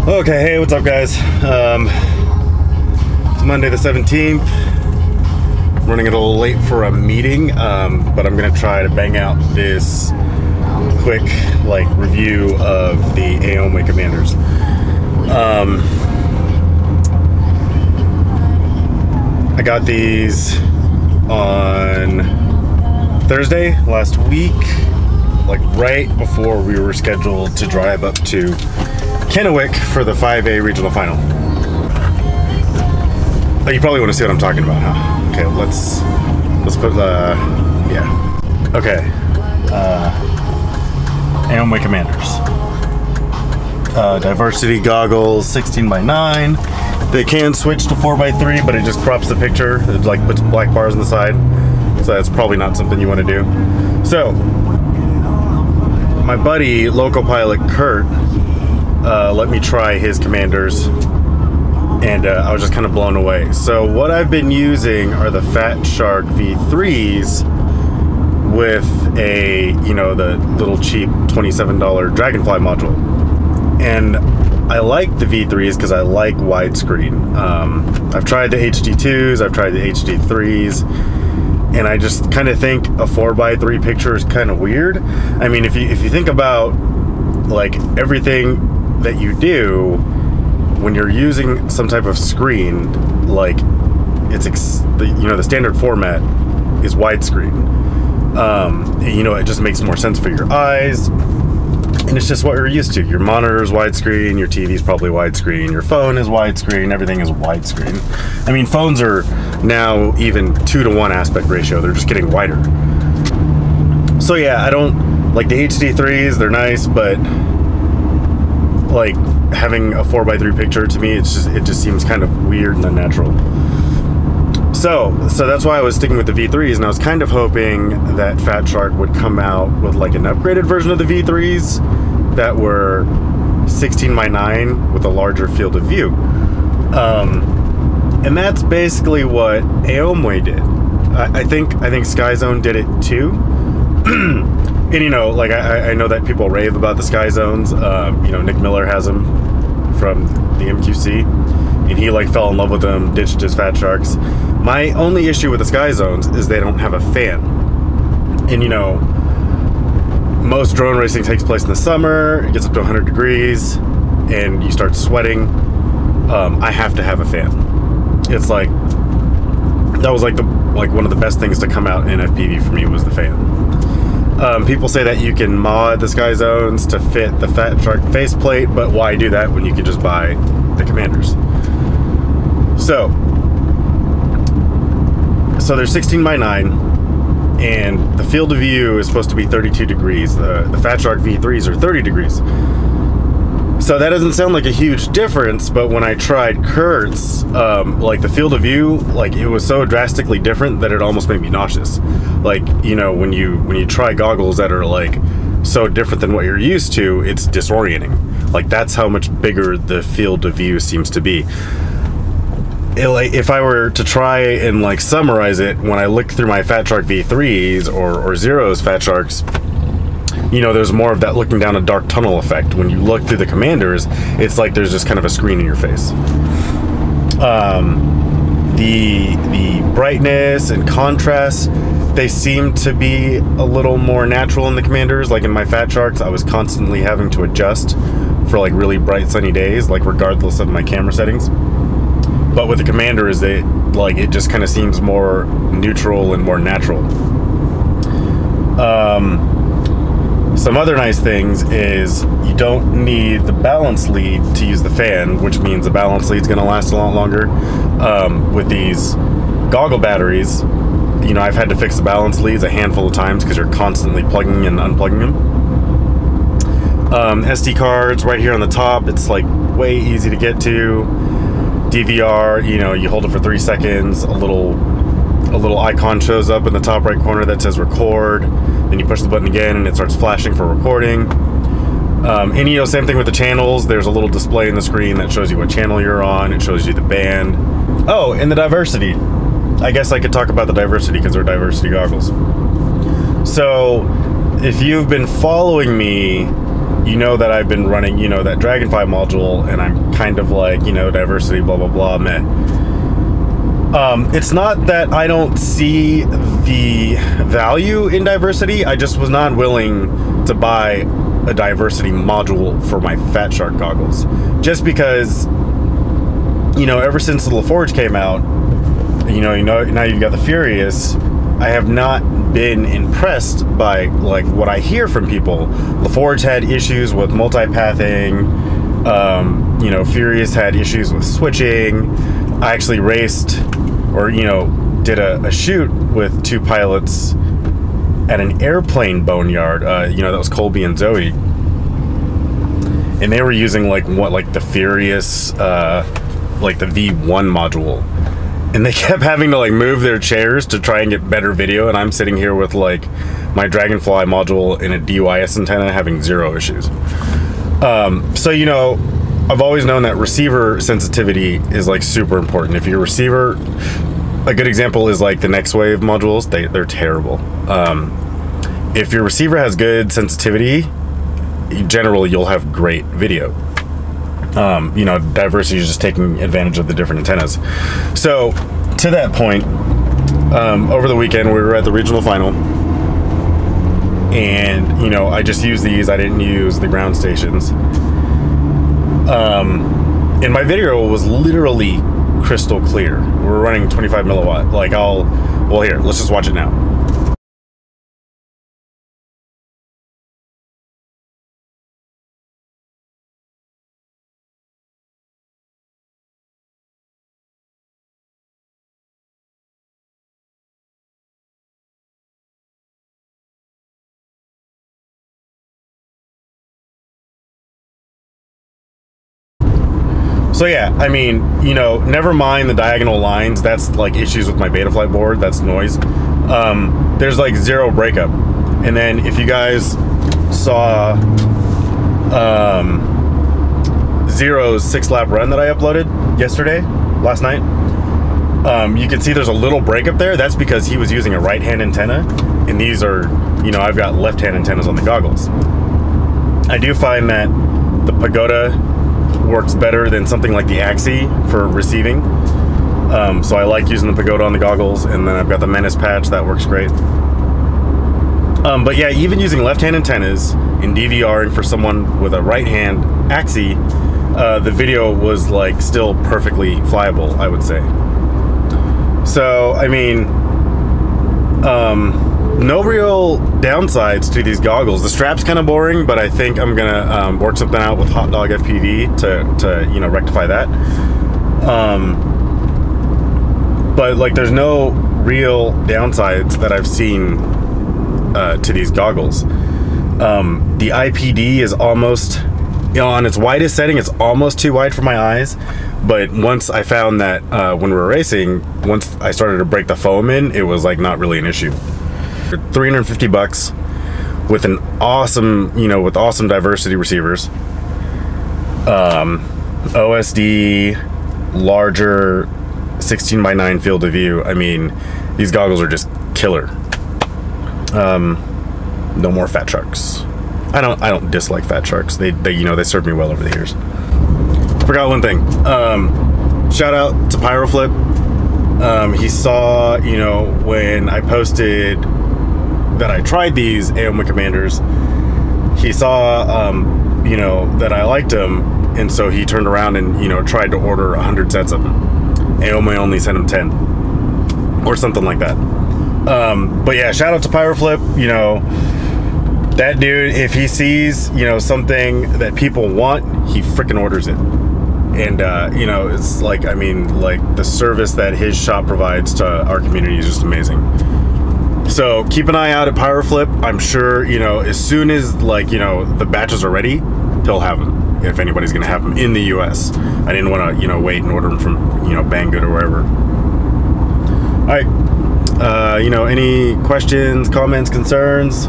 Okay, hey, what's up, guys? It's Monday the 17th. Running a little late for a meeting, but I'm gonna try to bang out this quick, review of the Aomway commanders. I got these on Thursday last week, right before we were scheduled to drive up to Kennewick for the 5A regional final. Oh, you probably want to see what I'm talking about, huh? Okay, let's put the, yeah. Okay, Aomway commanders. Diversity goggles, 16:9. They can switch to 4:3, but it just crops the picture. It puts black bars on the side. So that's probably not something you want to do. So, my buddy, local pilot Kurt, let me try his commanders, and I was just kind of blown away. So what I've been using are the Fat Shark V3s with a, the little cheap $27 Dragonfly module. And I like the V3s because I like widescreen. I've tried the HD2s, I've tried the HD3s, and I just kind of think a 4:3 picture is kind of weird. I mean, if you think about everything that you do when you're using some type of screen, the standard format is widescreen. It just makes more sense for your eyes, and it's just what you're used to. Your monitor is widescreen, your TV's probably widescreen, your phone is widescreen, everything is widescreen. I mean, phones are now even 2:1 aspect ratio. They're just getting wider. So yeah, I don't like the HD3s. They're nice, but having a 4:3 picture, to me, it just seems kind of weird and unnatural. So that's why I was sticking with the V3s, and I was kind of hoping that Fat Shark would come out with an upgraded version of the V3s that were 16:9 with a larger field of view. And that's basically what Aomway did. I think SkyZone did it too. And I know that people rave about the Sky Zones. Nick Miller has them from the MQC, and he fell in love with them, ditched his Fat Sharks. My only issue with the Sky Zones is they don't have a fan. And most drone racing takes place in the summer. It gets up to 100 degrees, and you start sweating. I have to have a fan. It's that was one of the best things to come out in FPV for me was the fan. People say that you can mod the Sky Zones to fit the Fat Shark faceplate, but why do that when you can just buy the commanders? So they're 16:9, and the field of view is supposed to be 32 degrees. The Fat Shark V3s are 30 degrees. So that doesn't sound like a huge difference, but when I tried Kurt's, the field of view, it was so drastically different that it almost made me nauseous. When you try goggles that are so different than what you're used to, it's disorienting. That's how much bigger the field of view seems to be. If I were to try and summarize it, when I look through my Fat Shark V3s or Zero's Fat Sharks, there's more of that looking down a dark tunnel effect. When you look through the commanders, it's there's just kind of a screen in your face. The brightness and contrast, they seem to be a little more natural in the commanders. In my Fat Sharks, I was constantly having to adjust for really bright sunny days, regardless of my camera settings. But with the commanders, it just kind of seems more neutral and more natural. Some other nice things is you don't need the balance lead to use the fan, which means the balance lead's going to last a lot longer. With these goggle batteries, I've had to fix the balance leads a handful of times because you're constantly plugging and unplugging them. SD cards right here on the top, it's way easy to get to. DVR, you hold it for 3 seconds, a little icon shows up in the top right corner that says record. Then you push the button again and it starts flashing for recording. And same thing with the channels. There's a little display in the screen that shows you what channel you're on. It shows you the band. Oh, and the diversity. I guess I could talk about the diversity because they're diversity goggles. So if you've been following me you know that I've been running, you know, that Dragonfly module, and I'm kind of like, you know, diversity, blah, blah, blah, meh. It's not that I don't see the value in diversity. I just was not willing to buy a diversity module for my Fat Shark goggles. Just because, you know, ever since the LaForge came out, you know, now you've got the Furious, I have not been impressed by like what I hear from people. LaForge had issues with multipathing. You know, Furious had issues with switching. I actually raced, or you know, did a shoot with 2 pilots at an airplane boneyard. You know, that was Colby and Zoe, and they were using like the Furious, like the V1 module. And they kept having to like move their chairs to try and get better video, and I'm sitting here with like my Dragonfly module in a DYS antenna having 0 issues. So you know, I've always known that receiver sensitivity is like super important. If your receiver, a good example is like the Next Wave modules, they're terrible. If your receiver has good sensitivity, generally you'll have great video. You know, diversity is just taking advantage of the different antennas. So to that point, over the weekend we were at the regional final, and you know, I just used these. I didn't use the ground stations, and my video was literally crystal clear. We're running 25 milliwatt. Like well, here, let's just watch it now. So yeah, I mean, you know, never mind the diagonal lines. That's like issues with my Betaflight board. That's noise. There's like 0 breakup. And then if you guys saw Zero's 6-lap run that I uploaded last night, you can see there's a little breakup there. That's because he was using a right-hand antenna, and these are, you know, I've got left-hand antennas on the goggles. I do find that the Pagoda works better than something like the Axie for receiving. So I like using the Pagoda on the goggles, and then I've got the Menace patch that works great. But yeah, even using left-hand antennas in DVRing for someone with a right-hand Axie, the video was like still perfectly flyable, I would say. So I mean, no real downsides to these goggles. The strap's kind of boring, but I think I'm gonna work something out with Hot Dog FPV to you know, rectify that. But like, there's no real downsides that I've seen to these goggles. The IPD is almost, you know, on its widest setting, it's almost too wide for my eyes. But once I found that when we were racing, once I started to break the foam in, it was like not really an issue. $350 with an awesome, you know, with awesome diversity receivers, OSD, larger 16:9 field of view. I mean, these goggles are just killer. No more Fat Sharks. I don't dislike Fat Sharks. They you know, they served me well over the years. Forgot one thing. Shout out to Pyroflip. He saw, you know, when I posted that I tried these Aomway Commanders, he saw, you know, that I liked them, and so he turned around and, you know, tried to order 100 sets of them. Aomway only sent him 10 or something like that. But yeah, shout out to Pyroflip. You know, that dude, if he sees, you know, something that people want, he freaking orders it. And you know, it's like, I mean, like, the service that his shop provides to our community is just amazing. So keep an eye out at Pyroflip. I'm sure, you know, as soon as, like, you know, the batches are ready, he'll have them, if anybody's gonna have them in the US. I didn't want to, you know, wait and order them from, you know, Banggood or wherever. All right, you know, any questions, comments, concerns,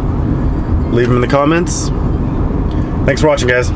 leave them in the comments. Thanks for watching, guys.